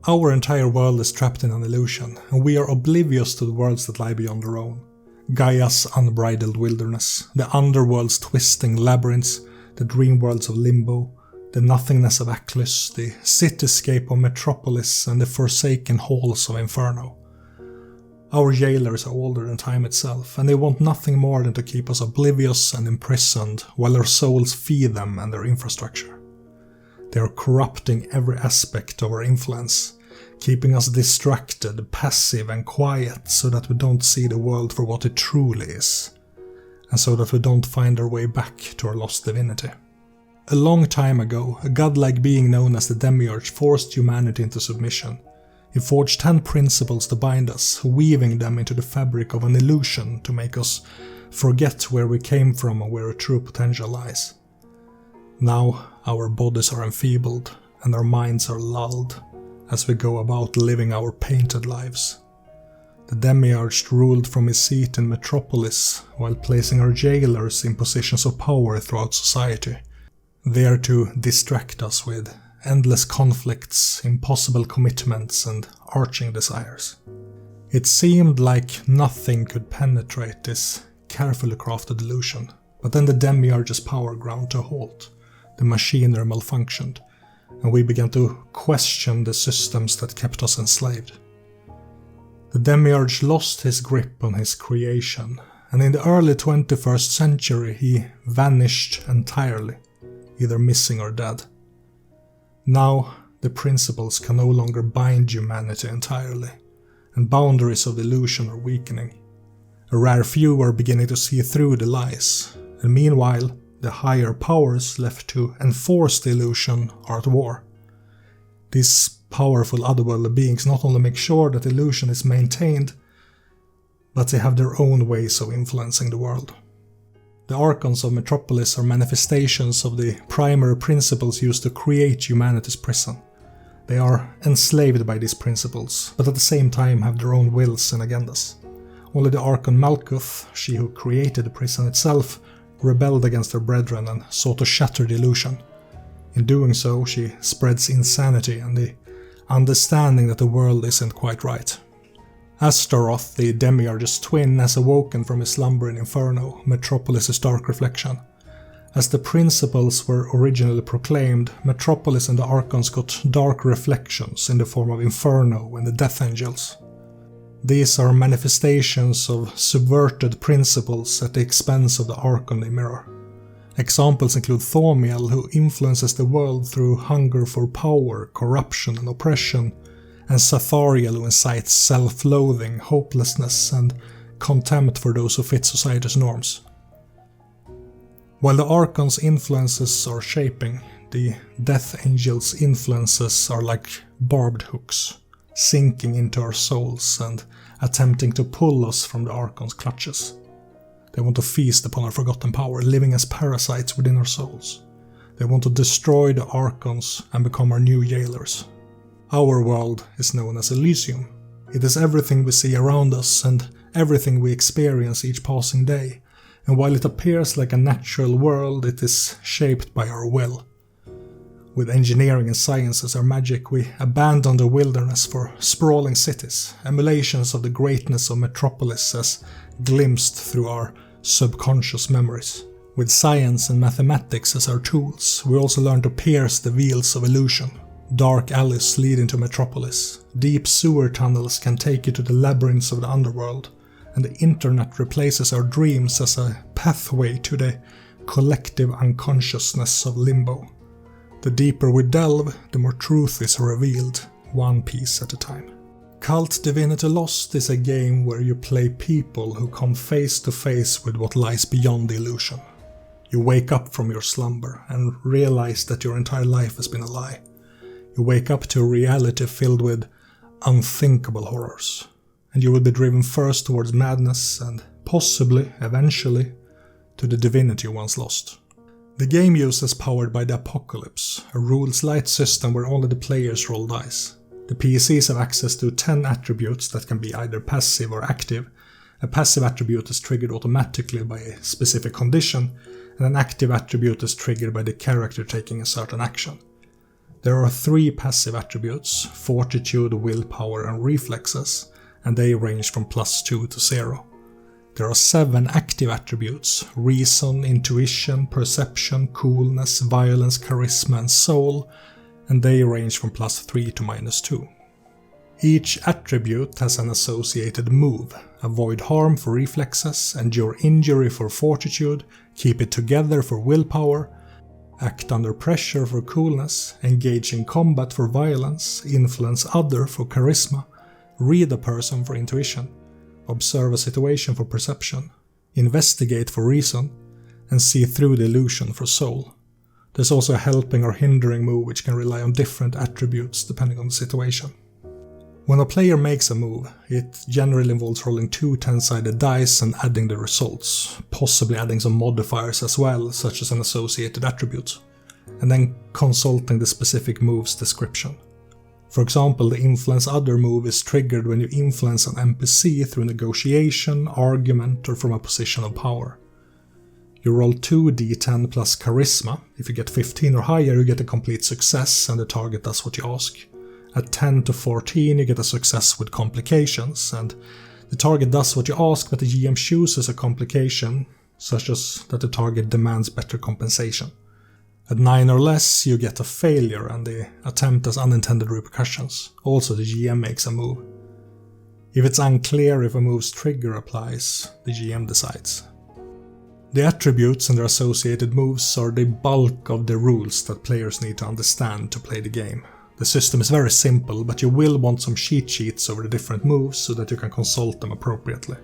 Our entire world is trapped in an illusion, and we are oblivious to the worlds that lie beyond our own. Gaia's unbridled wilderness, the underworld's twisting labyrinths, the dream worlds of Limbo, the nothingness of Akhlys, the cityscape of Metropolis, and the forsaken halls of Inferno. Our jailers are older than time itself, and they want nothing more than to keep us oblivious and imprisoned while our souls feed them and their infrastructure. They are corrupting every aspect of our influence, keeping us distracted, passive and quiet so that we don't see the world for what it truly is, and so that we don't find our way back to our lost divinity. A long time ago, a godlike being known as the Demiurge forced humanity into submission. He forged 10 principles to bind us, weaving them into the fabric of an illusion to make us forget where we came from and where our true potential lies. Now our bodies are enfeebled and our minds are lulled as we go about living our painted lives. The Demiurge ruled from his seat in Metropolis while placing our jailers in positions of power throughout society, there to distract us with endless conflicts, impossible commitments and arching desires. It seemed like nothing could penetrate this carefully crafted illusion, but then the Demiurge's power ground to a halt. The machinery malfunctioned, and we began to question the systems that kept us enslaved. The Demiurge lost his grip on his creation, and in the early 21st century he vanished entirely, either missing or dead. Now the principles can no longer bind humanity entirely, and boundaries of the illusion are weakening. A rare few are beginning to see through the lies, and meanwhile the higher powers left to enforce the illusion are at war. These powerful otherworldly beings not only make sure that the illusion is maintained, but they have their own ways of influencing the world. The Archons of Metropolis are manifestations of the primary principles used to create humanity's prison. They are enslaved by these principles, but at the same time have their own wills and agendas. Only the Archon Malkuth, she who created the prison itself, rebelled against her brethren and sought to shatter the illusion. In doing so, she spreads insanity and the understanding that the world isn't quite right. Astaroth, the Demiurge's twin, has awoken from his slumber in Inferno, Metropolis' dark reflection. As the principles were originally proclaimed, Metropolis and the Archons got dark reflections in the form of Inferno and the Death Angels. These are manifestations of subverted principles at the expense of the Archon they mirror. Examples include Thaumiel, who influences the world through hunger for power, corruption and oppression, and Sathariel, who incites self-loathing, hopelessness and contempt for those who fit society's norms. While the Archon's influences are shaping, the Death Angel's influences are like barbed hooks, sinking into our souls and attempting to pull us from the Archon's clutches. They want to feast upon our forgotten power, living as parasites within our souls. They want to destroy the Archons and become our new jailers. Our world is known as Elysium. It is everything we see around us and everything we experience each passing day, and while it appears like a natural world, it is shaped by our will. With engineering and science as our magic, we abandon the wilderness for sprawling cities, emulations of the greatness of Metropolis as glimpsed through our subconscious memories. With science and mathematics as our tools, we also learn to pierce the veils of illusion. Dark alleys lead into Metropolis, deep sewer tunnels can take you to the labyrinths of the underworld, and the internet replaces our dreams as a pathway to the collective unconsciousness of Limbo. The deeper we delve, the more truth is revealed, one piece at a time. KULT Divinity Lost is a game where you play people who come face to face with what lies beyond the illusion. You wake up from your slumber and realize that your entire life has been a lie. You wake up to a reality filled with unthinkable horrors, and you will be driven first towards madness and possibly, eventually, to the divinity you once lost. The game uses Powered by the Apocalypse, a rules-light system where only the players roll dice. The PCs have access to 10 attributes that can be either passive or active. A passive attribute is triggered automatically by a specific condition, and an active attribute is triggered by the character taking a certain action. There are 3 passive attributes, Fortitude, Willpower and Reflexes, and they range from +2 to 0. There are 7 active attributes, Reason, Intuition, Perception, Coolness, Violence, Charisma and Soul, and they range from +3 to -2. Each attribute has an associated move, Avoid Harm for Reflexes, Endure Injury for Fortitude, Keep It Together for Willpower, Act Under Pressure for Coolness, Engage in Combat for Violence, Influence Other for Charisma, Read a Person for Intuition, Observe a Situation for Perception, Investigate for Reason, and See Through the Illusion for Soul. There's also a helping or hindering move which can rely on different attributes depending on the situation. When a player makes a move, it generally involves rolling 2 10-sided dice and adding the results, possibly adding some modifiers as well, such as an associated attribute, and then consulting the specific move's description. For example, the Influence Other move is triggered when you influence an NPC through negotiation, argument, or from a position of power. You roll 2 d10 plus Charisma. If you get 15 or higher, you get a complete success and the target does what you ask. At 10 to 14, you get a success with complications, and the target does what you ask, but the GM chooses a complication, such as that the target demands better compensation. At 9 or less, you get a failure, and the attempt has unintended repercussions. Also, the GM makes a move. If it's unclear if a move's trigger applies, the GM decides. The attributes and their associated moves are the bulk of the rules that players need to understand to play the game. The system is very simple, but you will want some cheat sheets over the different moves so that you can consult them appropriately.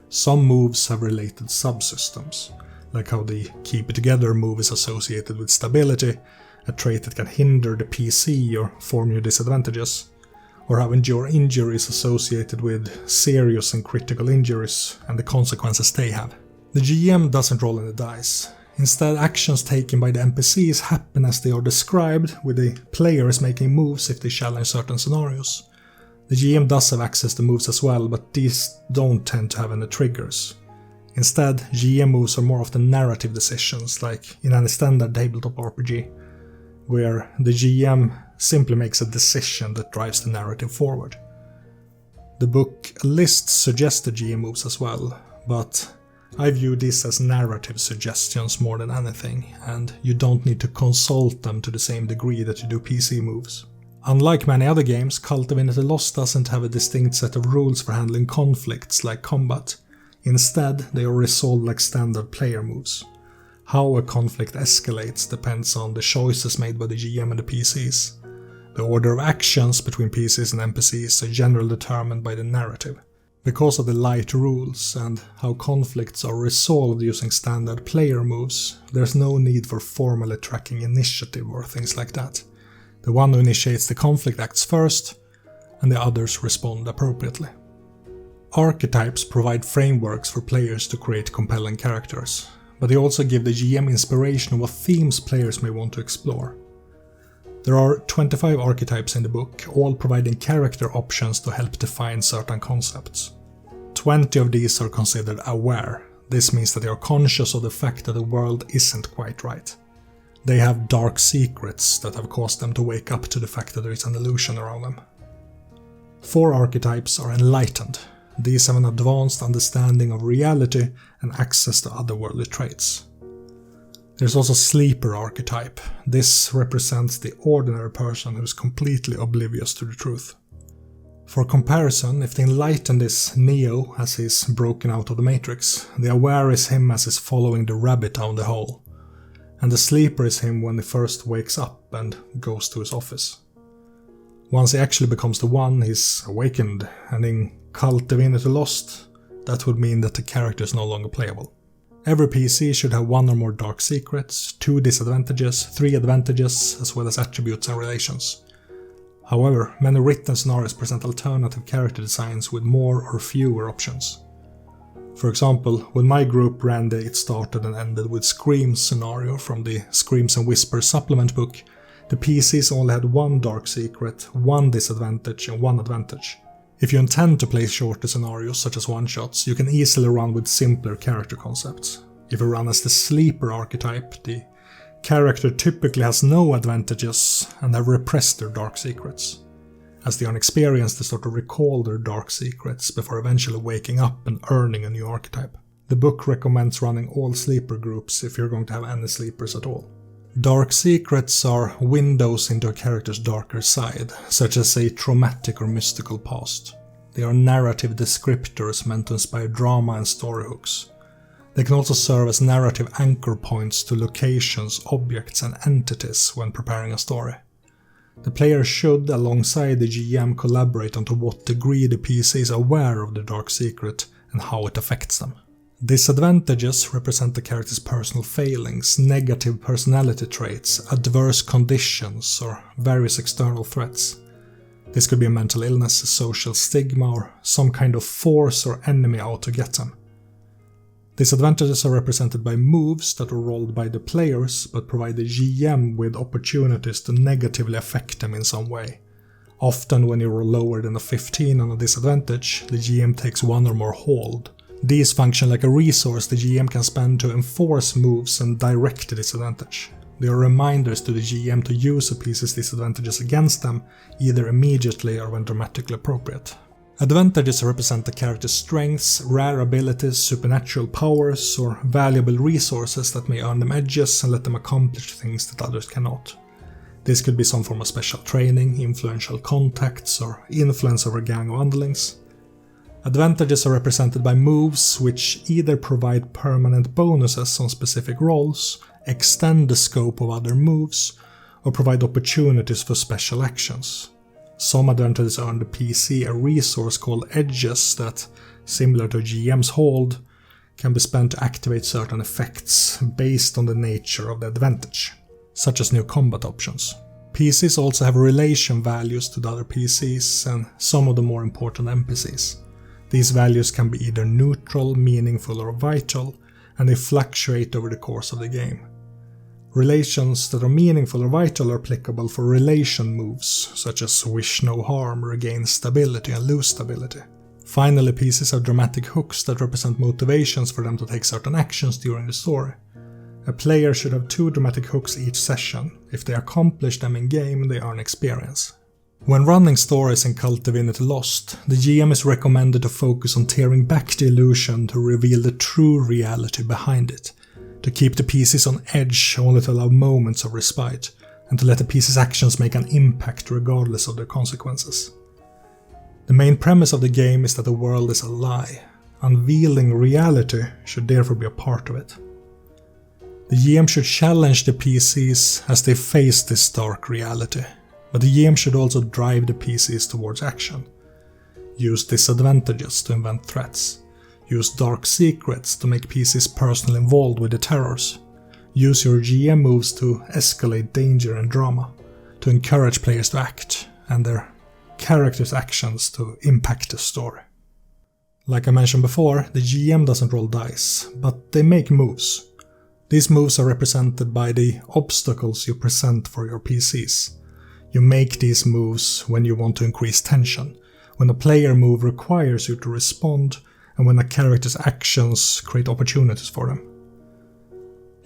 Some moves have related subsystems, like how the Keep It Together move is associated with stability, a trait that can hinder the PC or form you disadvantages, or how Endure Injury is associated with serious and critical injuries and the consequences they have. The GM doesn't roll any dice. Instead, actions taken by the NPCs happen as they are described, with the players making moves if they challenge certain scenarios. The GM does have access to moves as well, but these don't tend to have any triggers. Instead, GM moves are more often narrative decisions, like in any standard tabletop RPG, where the GM simply makes a decision that drives the narrative forward. The book lists suggested GM moves as well, but I view this as narrative suggestions more than anything, and you don't need to consult them to the same degree that you do PC moves. Unlike many other games, KULT Divinity Lost doesn't have a distinct set of rules for handling conflicts like combat. Instead, they are resolved like standard player moves. How a conflict escalates depends on the choices made by the GM and the PCs. The order of actions between PCs and NPCs are generally determined by the narrative. Because of the light rules and how conflicts are resolved using standard player moves, there's no need for formally tracking initiative or things like that. The one who initiates the conflict acts first, and the others respond appropriately. Archetypes provide frameworks for players to create compelling characters, but they also give the GM inspiration of what themes players may want to explore. There are 25 archetypes in the book, all providing character options to help define certain concepts. 20 of these are considered aware. This means that they are conscious of the fact that the world isn't quite right. They have dark secrets that have caused them to wake up to the fact that there is an illusion around them. 4 archetypes are enlightened. These have an advanced understanding of reality and access to otherworldly traits. There's also Sleeper archetype. This represents the ordinary person who is completely oblivious to the truth. For comparison, if the enlightened is Neo as he's broken out of the Matrix, the aware is him as he's following the rabbit down the hole, and the sleeper is him when he first wakes up and goes to his office. Once he actually becomes the one, he's awakened, and in KULT Divinity Lost, that would mean that the character is no longer playable. Every PC should have 1 or more dark secrets, 2 disadvantages, 3 advantages, as well as attributes and relations. However, many written scenarios present alternative character designs with more or fewer options. For example, when my group ran the It Started and Ended with Screams scenario from the Screams and Whispers supplement book, the PCs only had 1 dark secret, 1 disadvantage and 1 advantage. If you intend to play shorter scenarios such as one-shots, you can easily run with simpler character concepts. If you run as the Sleeper archetype, the Character typically has no advantages and have repressed their dark secrets. As they are inexperienced, they start to recall their dark secrets before eventually waking up and earning a new archetype. The book recommends running all sleeper groups if you're going to have any sleepers at all. Dark secrets are windows into a character's darker side, such as a traumatic or mystical past. They are narrative descriptors meant to inspire drama and story hooks. They can also serve as narrative anchor points to locations, objects, and entities when preparing a story. The player should, alongside the GM, collaborate on to what degree the PC is aware of the dark secret and how it affects them. Disadvantages represent the character's personal failings, negative personality traits, adverse conditions, or various external threats. This could be a mental illness, a social stigma, or some kind of force or enemy out to get them. Disadvantages are represented by moves that are rolled by the players but provide the GM with opportunities to negatively affect them in some way. Often when you roll lower than a 15 on a disadvantage, the GM takes one or more hold. These function like a resource the GM can spend to enforce moves and direct the disadvantage. They are reminders to the GM to use a piece's disadvantages against them, either immediately or when dramatically appropriate. Advantages represent the character's strengths, rare abilities, supernatural powers, or valuable resources that may earn them edges and let them accomplish things that others cannot. This could be some form of special training, influential contacts, or influence over a gang of underlings. Advantages are represented by moves which either provide permanent bonuses on specific rolls, extend the scope of other moves, or provide opportunities for special actions. Some advantages earn the PC a resource called edges that, similar to GM's hold, can be spent to activate certain effects based on the nature of the advantage, such as new combat options. PCs also have relation values to the other PCs and some of the more important NPCs. These values can be either neutral, meaningful, or vital, and they fluctuate over the course of the game. Relations that are meaningful or vital are applicable for relation moves, such as wish no harm, regain stability, and lose stability. Finally, PCs have dramatic hooks that represent motivations for them to take certain actions during the story. A player should have 2 dramatic hooks each session. If they accomplish them in-game, they earn experience. When running stories in KULT Divinity Lost, the GM is recommended to focus on tearing back the illusion to reveal the true reality behind it, to keep the PCs on edge only to allow moments of respite, and to let the PC's actions make an impact regardless of their consequences. The main premise of the game is that the world is a lie. Unveiling reality should therefore be a part of it. The GM should challenge the PCs as they face this dark reality, but the GM should also drive the PCs towards action. Use disadvantages to invent threats. Use dark secrets to make PCs personally involved with the terrors. Use your GM moves to escalate danger and drama, to encourage players to act, and their characters' actions to impact the story. Like I mentioned before, the GM doesn't roll dice, but they make moves. These moves are represented by the obstacles you present for your PCs. You make these moves when you want to increase tension, when a player move requires you to respond, and when a character's actions create opportunities for them.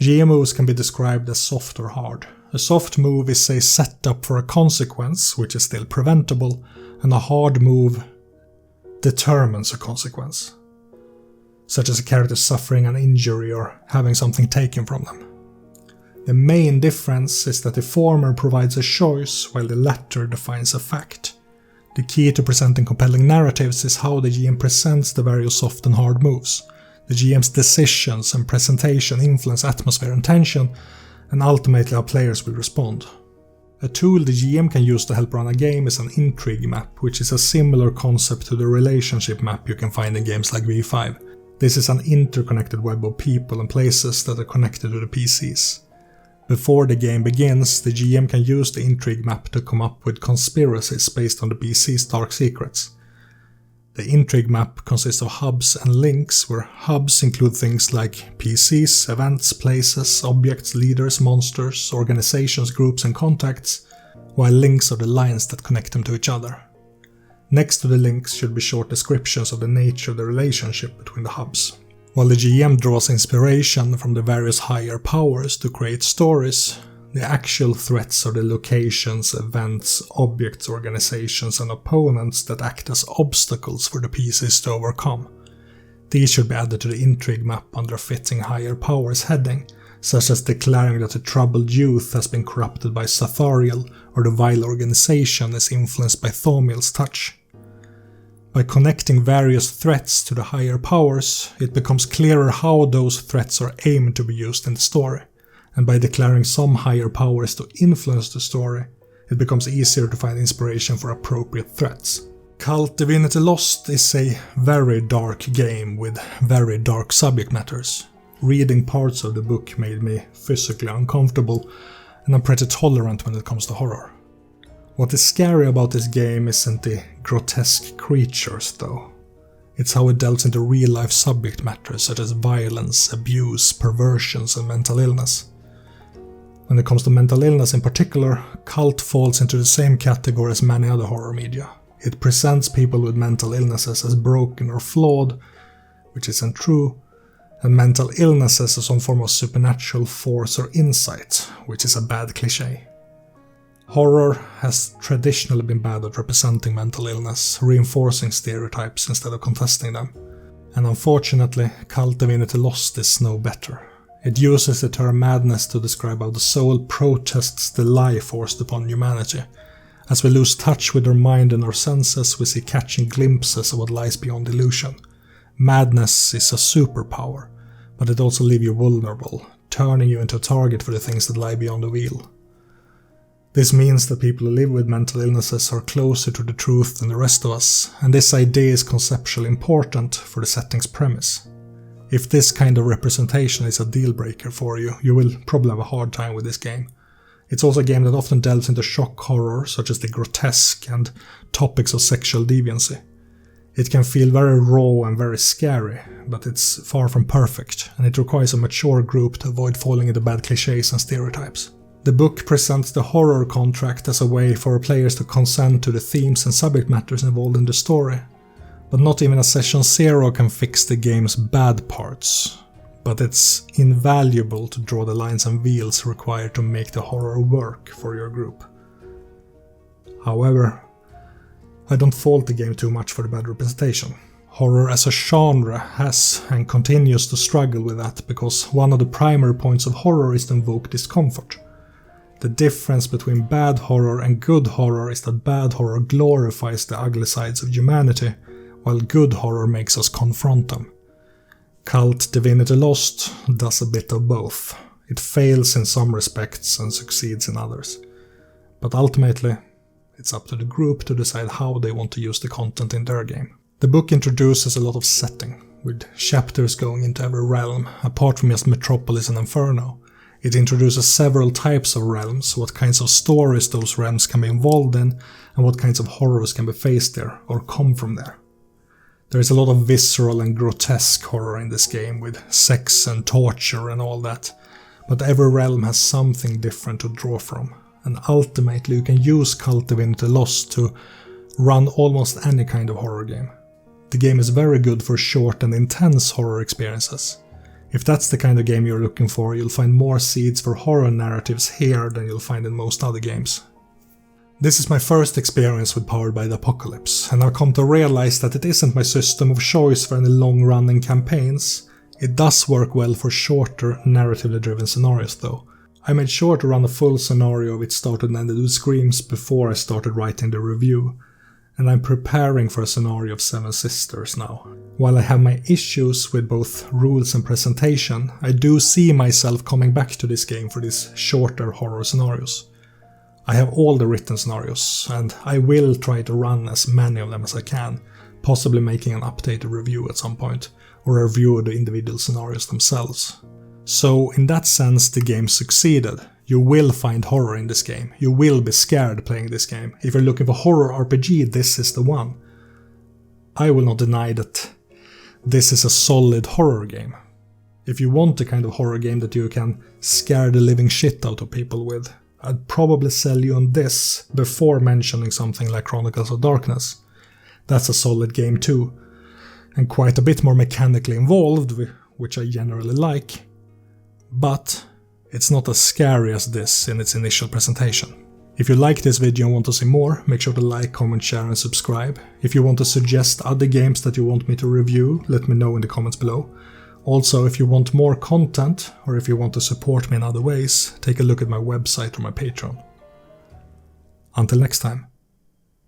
GM moves can be described as soft or hard. A soft move is a setup for a consequence, which is still preventable, and a hard move determines a consequence, such as a character suffering an injury or having something taken from them. The main difference is that the former provides a choice while the latter defines a fact. The key to presenting compelling narratives is how the GM presents the various soft and hard moves. The GM's decisions and presentation influence atmosphere and tension, and ultimately how players will respond. A tool the GM can use to help run a game is an intrigue map, which is a similar concept to the relationship map you can find in games like V5. This is an interconnected web of people and places that are connected to the PCs. Before the game begins, the GM can use the intrigue map to come up with conspiracies based on the PC's dark secrets. The intrigue map consists of hubs and links, where hubs include things like PCs, events, places, objects, leaders, monsters, organizations, groups and contacts, while links are the lines that connect them to each other. Next to the links should be short descriptions of the nature of the relationship between the hubs. While the GM draws inspiration from the various higher powers to create stories, the actual threats are the locations, events, objects, organizations and opponents that act as obstacles for the PCs to overcome. These should be added to the intrigue map under a fitting higher powers heading, such as declaring that the troubled youth has been corrupted by Sathariel or the vile organization is influenced by Thaumiel's touch. By connecting various threats to the higher powers, it becomes clearer how those threats are aimed to be used in the story, and by declaring some higher powers to influence the story, it becomes easier to find inspiration for appropriate threats. KULT Divinity Lost is a very dark game with very dark subject matters. Reading parts of the book made me physically uncomfortable, and I'm pretty tolerant when it comes to horror. What is scary about this game isn't the grotesque creatures though. It's how it delves into real-life subject matters such as violence, abuse, perversions and mental illness. When it comes to mental illness in particular, KULT falls into the same category as many other horror media. It presents people with mental illnesses as broken or flawed, which isn't true, and mental illnesses as some form of supernatural force or insight, which is a bad cliché. Horror has traditionally been bad at representing mental illness, reinforcing stereotypes instead of contesting them. And unfortunately, KULT Divinity Lost is no better. It uses the term madness to describe how the soul protests the lie forced upon humanity. As we lose touch with our mind and our senses, we see catching glimpses of what lies beyond illusion. Madness is a superpower, but it also leaves you vulnerable, turning you into a target for the things that lie beyond the veil. This means that people who live with mental illnesses are closer to the truth than the rest of us, and this idea is conceptually important for the setting's premise. If this kind of representation is a deal breaker for you, you will probably have a hard time with this game. It's also a game that often delves into shock horror, such as the grotesque and topics of sexual deviancy. It can feel very raw and very scary, but it's far from perfect, and it requires a mature group to avoid falling into bad clichés and stereotypes. The book presents the horror contract as a way for players to consent to the themes and subject matters involved in the story, but not even a session 0 can fix the game's bad parts. But it's invaluable to draw the lines and veils required to make the horror work for your group. However, I don't fault the game too much for the bad representation. Horror as a genre has and continues to struggle with that because one of the primary points of horror is to invoke discomfort. The difference between bad horror and good horror is that bad horror glorifies the ugly sides of humanity, while good horror makes us confront them. KULT Divinity Lost does a bit of both. It fails in some respects and succeeds in others. But ultimately, it's up to the group to decide how they want to use the content in their game. The book introduces a lot of setting, with chapters going into every realm, apart from just Metropolis and Inferno. It introduces several types of realms, what kinds of stories those realms can be involved in, and what kinds of horrors can be faced there, or come from there. There is a lot of visceral and grotesque horror in this game, with sex and torture and all that, but every realm has something different to draw from, and ultimately you can use KULT Divinity Lost to run almost any kind of horror game. The game is very good for short and intense horror experiences. If that's the kind of game you're looking for, you'll find more seeds for horror narratives here than you'll find in most other games. This is my first experience with Powered by the Apocalypse, and I've come to realize that it isn't my system of choice for any long-running campaigns. It does work well for shorter, narratively driven scenarios though. I made sure to run a full scenario of It Started and Ended with Screams before I started writing the review, and I'm preparing for a scenario of Seven Sisters now. While I have my issues with both rules and presentation, I do see myself coming back to this game for these shorter horror scenarios. I have all the written scenarios, and I will try to run as many of them as I can, possibly making an updated review at some point, or a review of the individual scenarios themselves. So in that sense the game succeeded. You will find horror in this game. You will be scared playing this game. If you're looking for horror RPG, this is the one. I will not deny that this is a solid horror game. If you want the kind of horror game that you can scare the living shit out of people with, I'd probably sell you on this before mentioning something like Chronicles of Darkness. That's a solid game too, and quite a bit more mechanically involved, which I generally like, but it's not as scary as this in its initial presentation. If you like this video and want to see more, make sure to like, comment, share and subscribe. If you want to suggest other games that you want me to review, let me know in the comments below. Also, if you want more content, or if you want to support me in other ways, take a look at my website or my Patreon. Until next time.